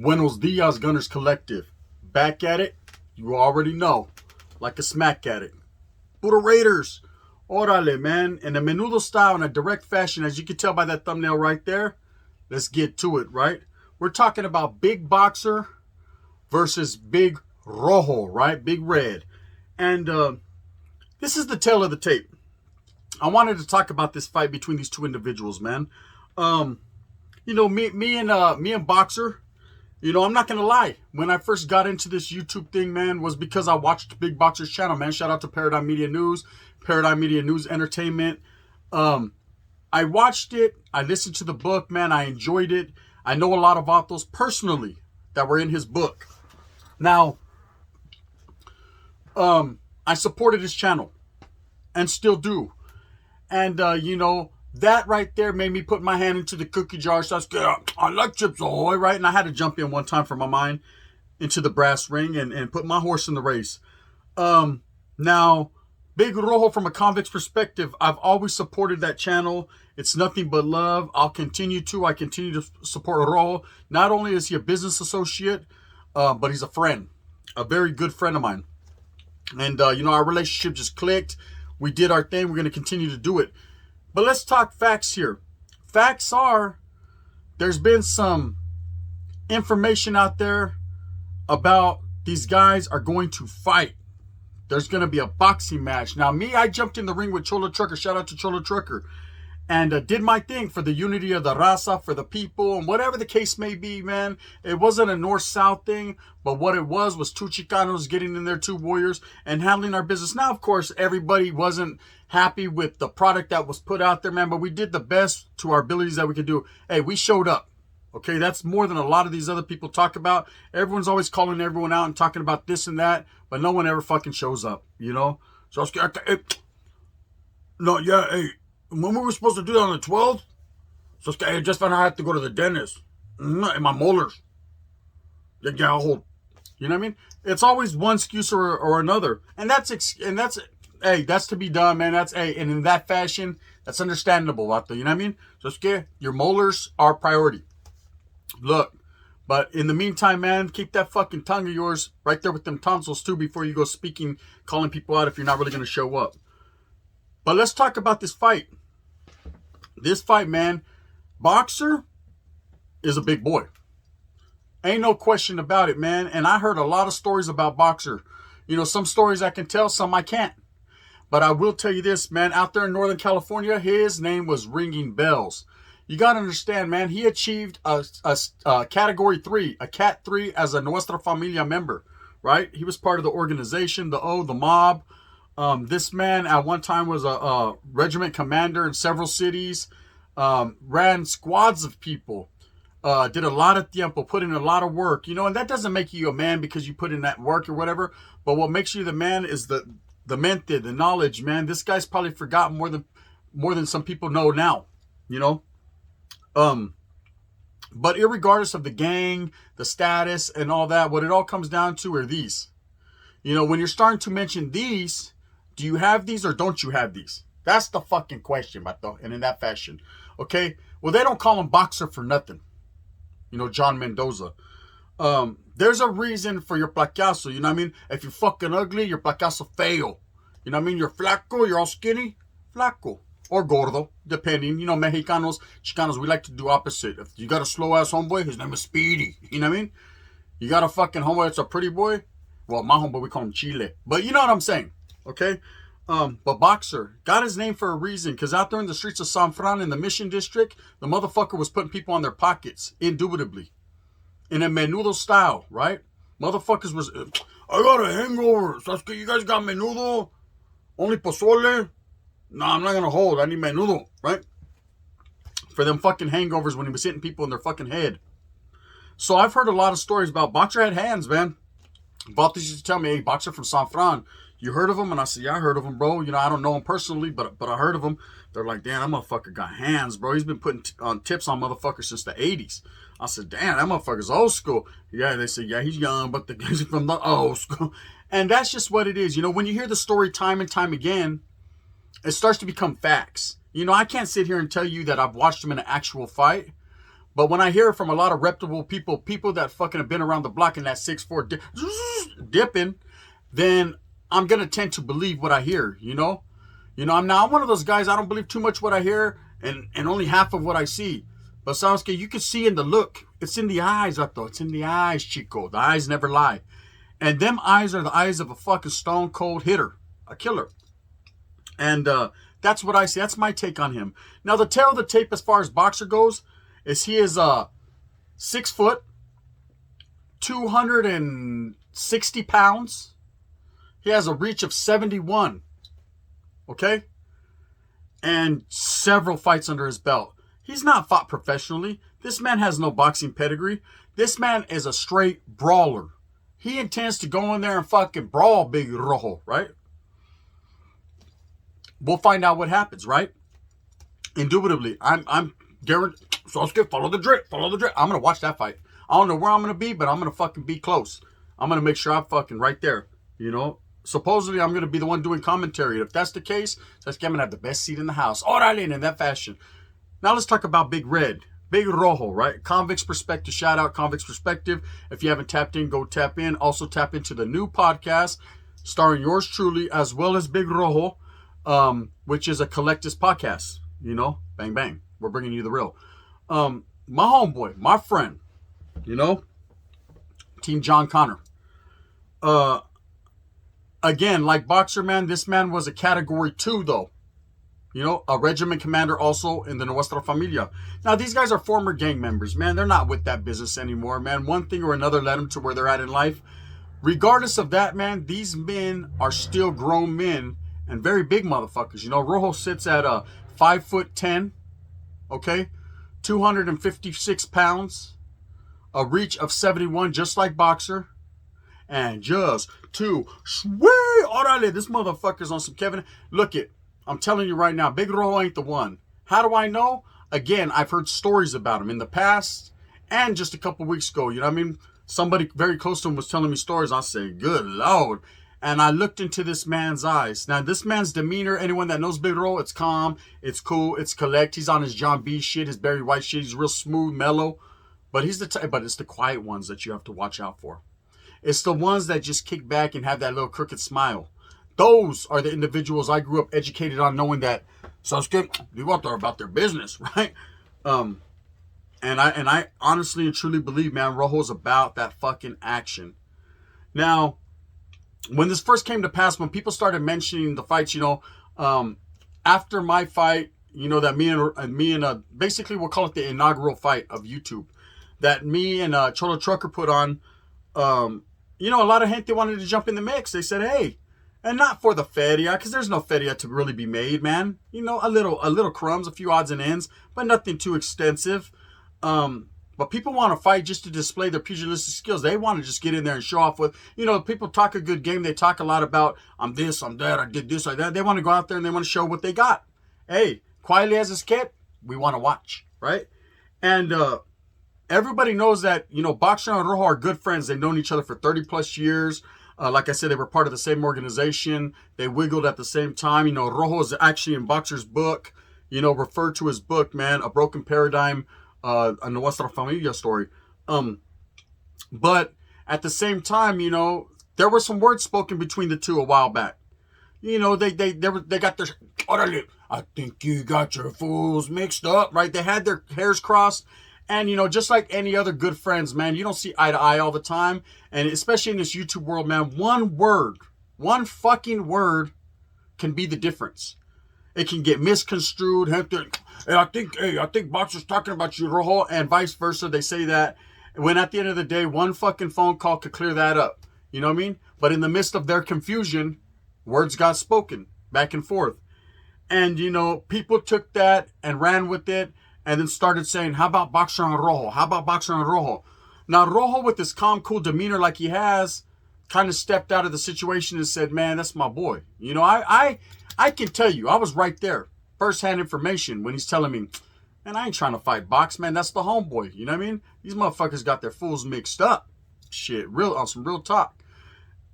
Buenos Dias, Gunners Collective. Back at it, you already know. Like a smack at it. Puro Raiders. Orale, man. In a menudo style, in a direct fashion, as you can tell by that thumbnail right there. Let's get to it, right? We're talking about Big Boxer versus Big Rojo, right? Big Red. And this is the tail of the tape. I wanted to talk about this fight between these two individuals, man. You know, me and Boxer, you know, I'm not going to lie. When I first got into this YouTube thing, man, was because I watched Big Boxer's channel, man. Shout out to Paradigm Media News, Paradigm Media News Entertainment. I watched it. I listened to the book, man. I enjoyed it. I know a lot of authors personally that were in his book. Now, I supported his channel and still do. And, you know, that right there made me put my hand into the cookie jar. So I like Chips Ahoy, right? And I had to jump in one time for my mind into the brass ring and put my horse in the race. Now, Big Rojo, from a convict's perspective, I've always supported that channel. It's nothing but love. I'll continue to. I continue to support Rojo. Not only is he a business associate, but he's a friend. A very good friend of mine. And, you know, our relationship just clicked. We did our thing. We're going to continue to do it. But let's talk facts here. Facts are, there's been some information out there about these guys are going to fight. There's going to be a boxing match. Now, me, I jumped in the ring with Cholo Trucker. Shout out to Cholo Trucker. And did my thing for the unity of the raza, for the people, and whatever the case may be, man. It wasn't a north-south thing, but what it was two Chicanos getting in there, two warriors, and handling our business. Now, of course, everybody wasn't happy with the product that was put out there, man, but we did the best to our abilities that we could do. Hey, we showed up. Okay, that's more than a lot of these other people talk about. Everyone's always calling everyone out and talking about this and that, but no one ever fucking shows up, you know? So I was scared. Hey, when we were supposed to do that on the 12th, so I just found out I had to go to the dentist. And my molars. Yeah, I'll hold. You know what I mean? It's always one excuse or another. And that's hey, that's to be done, man. And in that fashion, that's understandable, Vato. You know what I mean? So your molars are priority. Look, but in the meantime, man, keep that fucking tongue of yours right there with them tonsils too before you go speaking, calling people out if you're not really going to show up. But let's talk about this fight. This fight, man, Boxer is a big boy. Ain't no question about it, man. And I heard a lot of stories about Boxer. You know, some stories I can tell, some I can't. But I will tell you this, man. Out there in Northern California, his name was ringing bells. You got to understand, man, he achieved a Category 3, a Cat 3 as a Nuestra Familia member, right? He was part of the organization, the mob. This man at one time was a regiment commander in several cities, ran squads of people, did a lot of tiempo, put in a lot of work, you know, and that doesn't make you a man because you put in that work or whatever, but what makes you the man is the mente, the knowledge, man. This guy's probably forgotten more than some people know now, you know. But irregardless of the gang, the status, and all that, what it all comes down to are these. You know, when you're starting to mention these, do you have these or don't you have these? That's the fucking question, Vato, and in that fashion. Okay? Well, they don't call him Boxer for nothing. You know, John Mendoza. There's a reason for your placazo, you know what I mean? If you're fucking ugly, your placazo feo. You know what I mean? You're flaco, you're all skinny, flaco. Or gordo, depending. You know, Mexicanos, Chicanos, we like to do opposite. If you got a slow-ass homeboy, his name is Speedy. You know what I mean? You got a fucking homeboy that's a pretty boy. Well, my homeboy, we call him Chile. But you know what I'm saying. Okay? But Boxer got his name for a reason, because out there in the streets of San Fran in the Mission District, the motherfucker was putting people on their pockets, indubitably. In a menudo style, right? Motherfuckers was, I got a hangover. Sasuke, you guys got menudo? Only pozole? No, I'm not going to hold. I need menudo, right? For them fucking hangovers when he was hitting people in their fucking head. So I've heard a lot of stories about Boxer had hands, man. Vatos used to tell me, hey, Boxer from San Fran, you heard of him? And I said, yeah, I heard of him, bro. You know, I don't know him personally, but I heard of him. They're like, damn, that motherfucker got hands, bro. He's been putting on tips on motherfuckers since the 80s. I said, damn, that motherfucker's old school. Yeah, they said, yeah, he's young, but he's from the old school. And that's just what it is. You know, when you hear the story time and time again, it starts to become facts. You know, I can't sit here and tell you that I've watched him in an actual fight, But when I hear from a lot of reputable people, people that fucking have been around the block in that 6'4" dipping, then I'm going to tend to believe what I hear, you know? I'm one of those guys, I don't believe too much what I hear and only half of what I see. But Sasuke, you can see in the look. It's in the eyes, Vato. It's in the eyes, Chico. The eyes never lie. And them eyes are the eyes of a fucking stone cold hitter, a killer. And that's what I see. That's my take on him. Now, the tail of the tape as far as Boxer goes is he is 6 foot, 260 pounds. He has a reach of 71. Okay? And several fights under his belt. He's not fought professionally. This man has no boxing pedigree. This man is a straight brawler. He intends to go in there and fucking brawl Big Rojo, right? We'll find out what happens, right? Indubitably, I'm guaranteed. Sasuke, follow the drip. I'm gonna watch that fight. I don't know where I'm gonna be, but I'm gonna fucking be close. I'm gonna make sure I'm fucking right there. Supposedly I'm gonna be the one doing commentary. If that's the case, Sasuke, I'm gonna have the best seat in the house. Orale, in that fashion. Now let's talk about Big Red. Big Rojo, right? Convict's Perspective. Shout out Convict's Perspective. If you haven't tapped in, go tap in. Also tap into the new podcast starring yours truly as well as Big Rojo, which is a collectist podcast. Bang, bang. We're bringing you the real. My homeboy, my friend, Team John Connor. Again, like Boxer, man, this man was a category 2, though. A regiment commander also in the Nuestra Familia. Now, these guys are former gang members, man. They're not with that business anymore, man. One thing or another led them to where they're at in life. Regardless of that, man, these men are still grown men and very big motherfuckers. Rojo sits at 5'10", okay? 256 pounds. A reach of 71, just like Boxer. And just to swear, orale, this motherfucker's on some Kevin. Look it. I'm telling you right now, Big Rojo ain't the one. How do I know? Again, I've heard stories about him in the past and just a couple weeks ago. You know what I mean? Somebody very close to him was telling me stories. I say, good Lord. And I looked into this man's eyes. Now, this man's demeanor, anyone that knows Big Rojo, it's calm, it's cool, it's collect. He's on his John B shit, his Barry White shit. He's real smooth, mellow. But he's the type, but it's the quiet ones that you have to watch out for. It's the ones that just kick back and have that little crooked smile. Those are the individuals I grew up educated on, knowing that Sasuke, you out there about their business, right? And I honestly and truly believe, man, Rojo's about that fucking action. Now, when this first came to pass, when people started mentioning the fights, after my fight, that me and basically we'll call it the inaugural fight of YouTube, that me and Cholo Trucker put on, a lot of gente wanted to jump in the mix. They said, hey. And not for the feria, because there's no feria to really be made, man. A little crumbs, a few odds and ends, but nothing too extensive. But people want to fight just to display their pugilistic skills. They want to just get in there and show off with, people talk a good game. They talk a lot about, I'm this, I'm that, I did this, like that. They want to go out there and they want to show what they got. Hey, quietly as it's kept, we want to watch, right? And everybody knows that, Boxer and Rojo are good friends. They've known each other for 30 plus years. Like I said, they were part of the same organization. They wiggled at the same time. Rojo is actually in Boxer's book, referred to his book, man, A Broken Paradigm, a Nuestra Familia story. But at the same time, there were some words spoken between the two a while back. They got their, I think you got your fools mixed up, right? They had their hairs crossed. And, just like any other good friends, man, you don't see eye to eye all the time. And especially in this YouTube world, man, one fucking word can be the difference. It can get misconstrued. Hey, I think Boxer's talking about you, Rojo, and vice versa. They say that when at the end of the day, one fucking phone call could clear that up. You know what I mean? But in the midst of their confusion, words got spoken back and forth. And, people took that and ran with it. And then started saying, how about Boxer and Rojo? How about Boxer and Rojo? Now, Rojo, with this calm, cool demeanor like he has, kind of stepped out of the situation and said, man, that's my boy. I can tell you, I was right there. First-hand information when he's telling me, man, I ain't trying to fight Box, man. That's the homeboy. You know what I mean? These motherfuckers got their fools mixed up. Shit, on some real talk.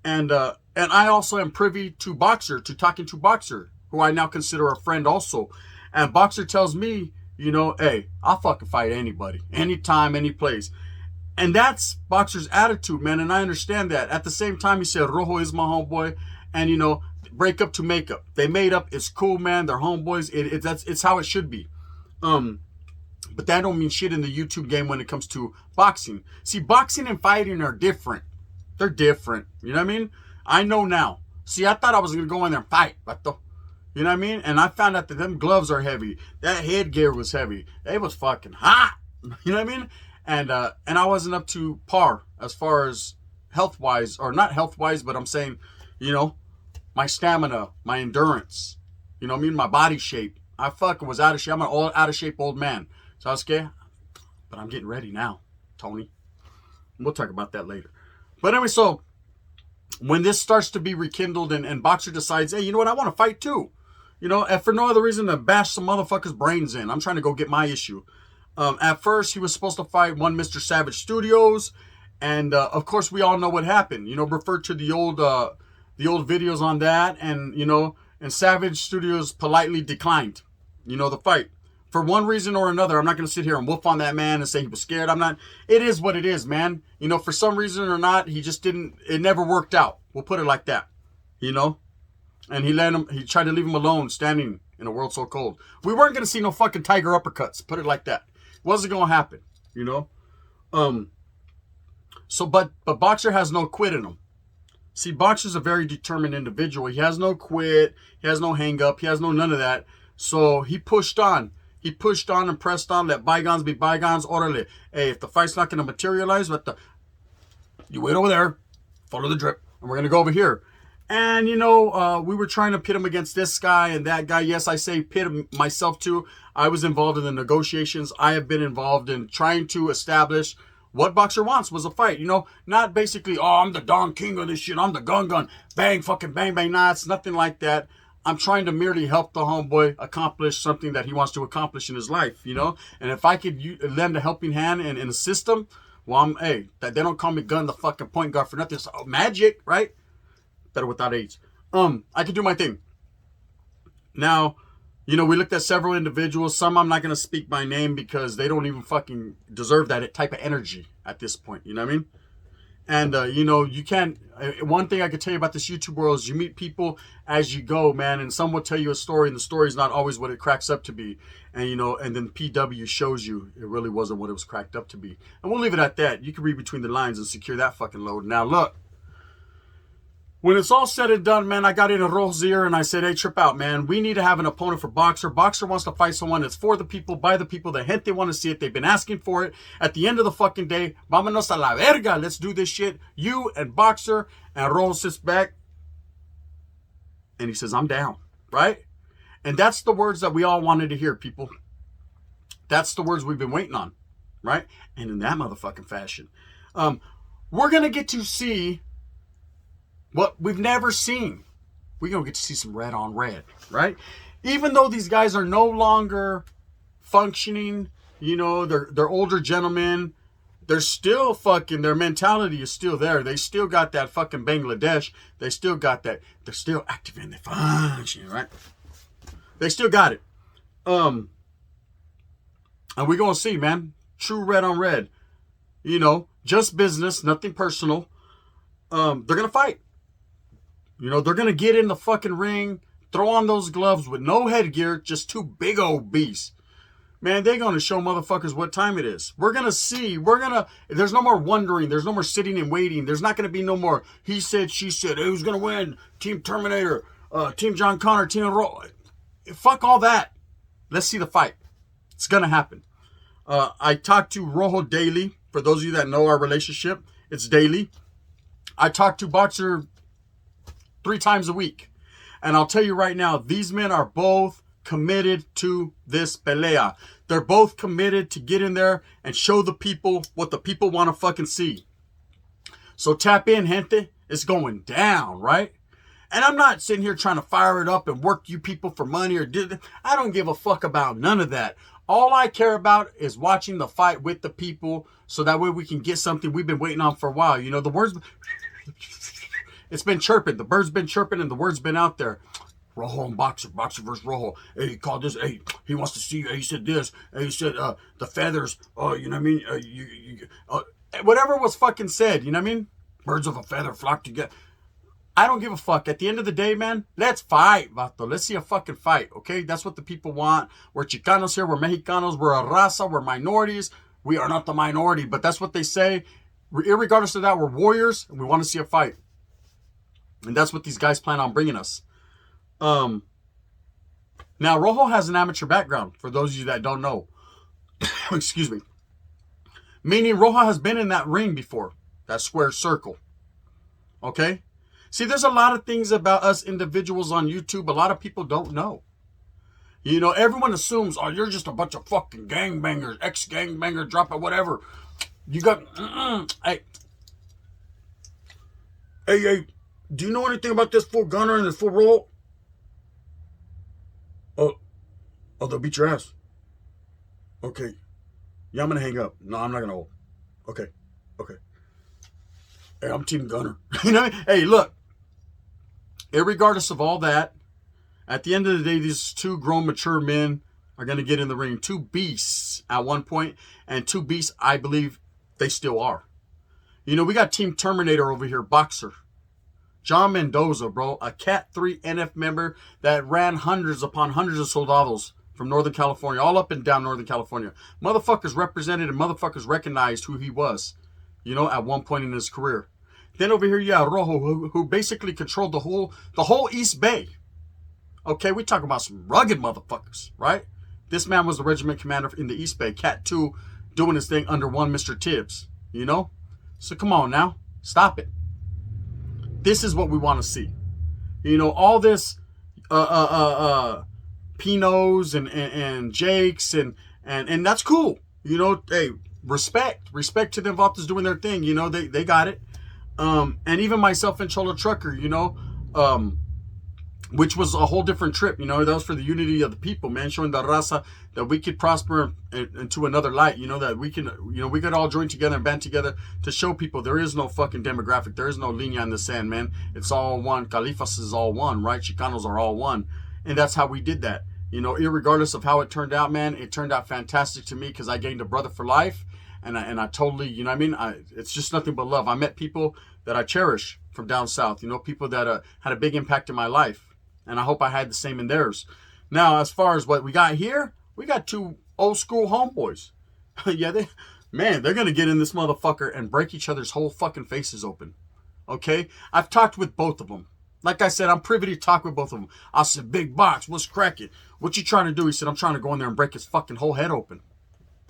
And I also am privy to Boxer, to talking to Boxer, who I now consider a friend also. And Boxer tells me, You know, hey, I'll fucking fight anybody, anytime, any place. And that's Boxer's attitude, man. And I understand that. At the same time, he said, Rojo is my homeboy. And, you know, break up to make up. They made up. It's cool, man. They're homeboys. It's how it should be. But that don't mean shit in the YouTube game when it comes to boxing. See, boxing and fighting are different. They're different. You know what I mean? I know now. See, I thought I was going to go in there and fight. You know what I mean? And I found out that them gloves are heavy. That headgear was heavy. It was fucking hot. You know what I mean? And I wasn't up to par as far as health-wise. Or not health-wise, but I'm saying, you know, my stamina, my endurance. You know what I mean? My body shape. I fucking was out of shape. I'm an out of shape old man. So I was scared. But I'm getting ready now, Tony. We'll talk about that later. But anyway, so when this starts to be rekindled and Boxer decides, hey, you know what? I want to fight too. You know, and for no other reason than bash some motherfuckers' brains in. I'm trying to go get my issue. At first, he was supposed to fight one Mr. Savage Studios. And, of course, we all know what happened. You know, refer to the old videos on that. And, you know, and Savage Studios politely declined, you know, the fight. For one reason or another, I'm not going to sit here and whoop on that man and say he was scared. I'm not. It is what it is, man. You know, for some reason or not, he just didn't. It never worked out. We'll put it like that. You know? And he tried to leave him alone standing in a world so cold. We weren't going to see no fucking tiger uppercuts. Put it like that. It wasn't going to happen. You know? So, but Boxer has no quit in him. See, Boxer's a very determined individual. He has no quit. He has no hang up. He has no none of that. So he pushed on. He pushed on and pressed on. Let bygones be bygones. Orderly. Hey, if the fight's not going to materialize, you wait over there. Follow the drip. And we're going to go over here. And, you know, we were trying to pit him against this guy and that guy. Yes, I say pit him myself too. I was involved in the negotiations. I have been involved in trying to establish what Boxer wants was a fight. You know, not basically, oh, I'm the Don King of this shit. I'm the gun. Bang, fucking bang, bang. Nah, it's nothing like that. I'm trying to merely help the homeboy accomplish something that he wants to accomplish in his life, you know? And if I could lend a helping hand and assist him, well, they don't call me Gun the fucking point guard for nothing. It's magic, right? Better without age. I can do my thing. Now, you know, we looked at several individuals. Some I'm not going to speak by name because they don't even fucking deserve that type of energy at this point. You know what I mean? And, you know, you can't, one thing I could tell you about this YouTube world is you meet people as you go, man, and some will tell you a story, and the story is not always what it cracks up to be. And, you know, and then PW shows you it really wasn't what it was cracked up to be. And we'll leave it at that. You can read between the lines and secure that fucking load. Now, look, when it's all said and done, man, I got in a Rojo's ear and I said, hey, trip out, man. We need to have an opponent for Boxer. Boxer wants to fight someone that's for the people, by the people. The gente want to see it. They've been asking for it. At the end of the fucking day, vámonos a la verga. Let's do this shit. You and Boxer. And Rojo sits back and he says, I'm down, right? And that's the words that we all wanted to hear, people. That's the words we've been waiting on, right? And in that motherfucking fashion. We're going to get to see what we've never seen. We're going to get to see some red on red, right? Even though these guys are no longer functioning, you know, they're older gentlemen, they're still fucking, their mentality is still there. They still got that fucking Bangladesh. They still got that. They're still active in their function, right? They still got it. And we're going to see, man. True red on red. You know, just business, nothing personal. They're going to fight. You know, they're going to get in the fucking ring, throw on those gloves with no headgear, just two big old beasts. Man, they're going to show motherfuckers what time it is. We're going to see. There's no more wondering. There's no more sitting and waiting. There's not going to be no more he said, she said, who's going to win? Team Terminator, Team John Connor, Team Rojo. Fuck all that. Let's see the fight. It's going to happen. I talk to Rojo daily. For those of you that know our relationship, it's daily. I talk to Boxer 3 times a week. And I'll tell you right now, these men are both committed to this pelea. They're both committed to get in there and show the people what the people want to fucking see. So tap in, gente. It's going down, right? And I'm not sitting here trying to fire it up and work you people for money or do that. I don't give a fuck about none of that. All I care about is watching the fight with the people so that way we can get something we've been waiting on for a while. You know, the words... It's been chirping. The bird's been chirping and the word's been out there. Rojo and Boxer versus Rojo. Hey, he called this. Hey, he wants to see you. Hey, he said this. Hey, he said the feathers. Oh, you know what I mean? Whatever was fucking said. You know what I mean? Birds of a feather flock together. I don't give a fuck. At the end of the day, man, let's fight, vato. Let's see a fucking fight, okay? That's what the people want. We're Chicanos here. We're Mexicanos. We're a raza. We're minorities. We are not the minority, but that's what they say. Irregardless of that, we're warriors, and we want to see a fight. And that's what these guys plan on bringing us. Now, Rojo has an amateur background, for those of you that don't know. Excuse me. Meaning, Rojo has been in that ring before. That square circle. Okay? See, there's a lot of things about us individuals on YouTube a lot of people don't know. You know, everyone assumes, oh, you're just a bunch of fucking gangbangers, ex-gangbanger, drop it, whatever. You got, hey, do you know anything about this full gunner and this full roll? Oh, they'll beat your ass. Okay. Yeah, I'm going to hang up. No, I'm not going to. Okay. Hey, I'm Team Gunner. You know what I mean? Hey, look. Irregardless of all that, at the end of the day, these two grown, mature men are going to get in the ring. Two beasts at one point, and two beasts, I believe they still are. You know, we got Team Terminator over here, Boxer. John Mendoza, bro, a Cat 3 NF member that ran hundreds upon hundreds of soldados from Northern California, all up and down Northern California. Motherfuckers represented and motherfuckers recognized who he was, you know, at one point in his career. Then over here, yeah, Rojo, who basically controlled the whole East Bay. Okay, we talking about some rugged motherfuckers, right? This man was the regiment commander in the East Bay, Cat 2, doing his thing under one Mr. Tibbs, you know? So come on now, stop it. This is what we want to see. You know, all this Pinos and Jakes and that's cool. You know, hey, respect to them vatos doing their thing. You know, they got it. And even myself and Cholo Trucker, you know, which was a whole different trip, you know, that was for the unity of the people, man, showing the raza that we could prosper into another light, you know, that we can, you know, we could all join together and band together to show people there is no fucking demographic, there is no linea in the sand, man. It's all one. Califas is all one, right? Chicanos are all one. And that's how we did that. You know, irregardless of how it turned out, man, it turned out fantastic to me because I gained a brother for life. And I totally, you know what I mean? It's just nothing but love. I met people that I cherish from down south, you know, people that had a big impact in my life. And I hope I had the same in theirs. Now, as far as what we got here, we got two old school homeboys. Yeah, they're going to get in this motherfucker and break each other's whole fucking faces open. Okay? I've talked with both of them. Like I said, I'm privy to talk with both of them. I said, Big Box, what's cracking? What you trying to do? He said, I'm trying to go in there and break his fucking whole head open.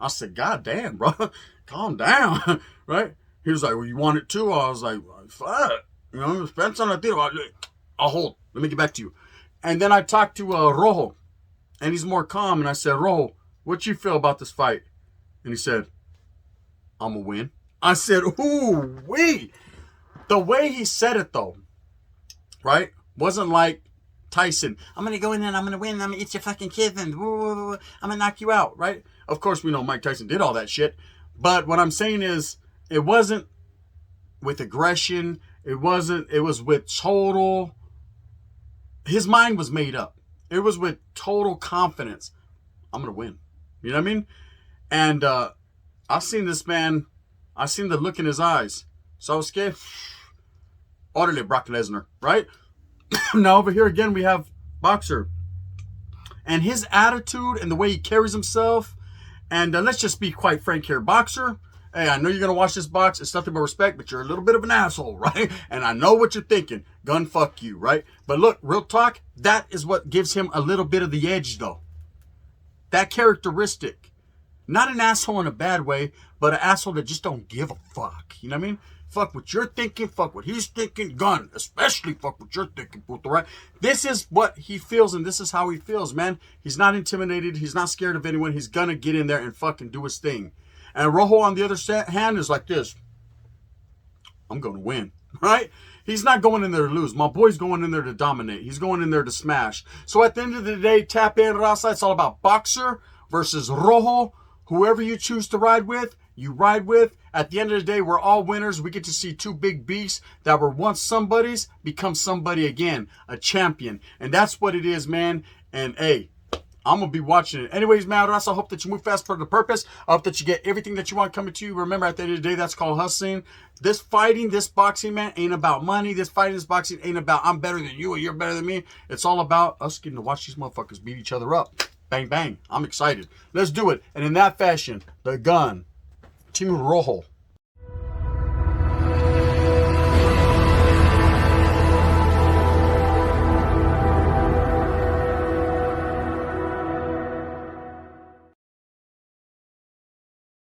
I said, God damn, bro. Calm down. Right? He was like, well, you want it too? I was like, fuck. You know, depends on the deal. I'll hold. Let me get back to you. And then I talked to Rojo, and he's more calm. And I said, Rojo, what you feel about this fight? And he said, I'm going to win. I said, ooh, wee. The way he said it, though, right, wasn't like Tyson. I'm going to go in there and I'm going to win. I'm going to eat your fucking kids and I'm going to knock you out, right? Of course, we know Mike Tyson did all that shit. But what I'm saying is, it wasn't with aggression. It was with total... His mind was made up. It was with total confidence. I'm going to win. You know what I mean? And I seen this man. I seen the look in his eyes. So I was scared. Orderly Brock Lesnar, right? Now over here again, we have Boxer. And his attitude and the way he carries himself. And let's just be quite frank here. Boxer, hey, I know you're going to watch this box. It's nothing but respect, but you're a little bit of an asshole, right? And I know what you're thinking. Gun fuck you, right? But look, real talk, that is what gives him a little bit of the edge, though. That characteristic. Not an asshole in a bad way, but an asshole that just don't give a fuck. You know what I mean? Fuck what you're thinking. Fuck what he's thinking. Gun, especially fuck what you're thinking, puto, right? This is what he feels, and this is how he feels, man. He's not intimidated. He's not scared of anyone. He's gonna get in there and fucking do his thing. And Rojo, on the other hand, is like this. I'm going to win, right? He's not going in there to lose. My boy's going in there to dominate. He's going in there to smash. So at the end of the day, tap in, raza. It's all about Boxer versus Rojo. Whoever you choose to ride with, you ride with. At the end of the day, we're all winners. We get to see two big beasts that were once somebody's become somebody again, a champion. And that's what it is, man. And hey, I'm going to be watching it. Anyways, man, I hope that you move fast for the purpose. I hope that you get everything that you want coming to you. Remember, at the end of the day, that's called hustling. This fighting, this boxing, man, ain't about money. This fighting, this boxing ain't about I'm better than you or you're better than me. It's all about us getting to watch these motherfuckers beat each other up. Bang, bang. I'm excited. Let's do it. And in that fashion, the gun, Team Rojo.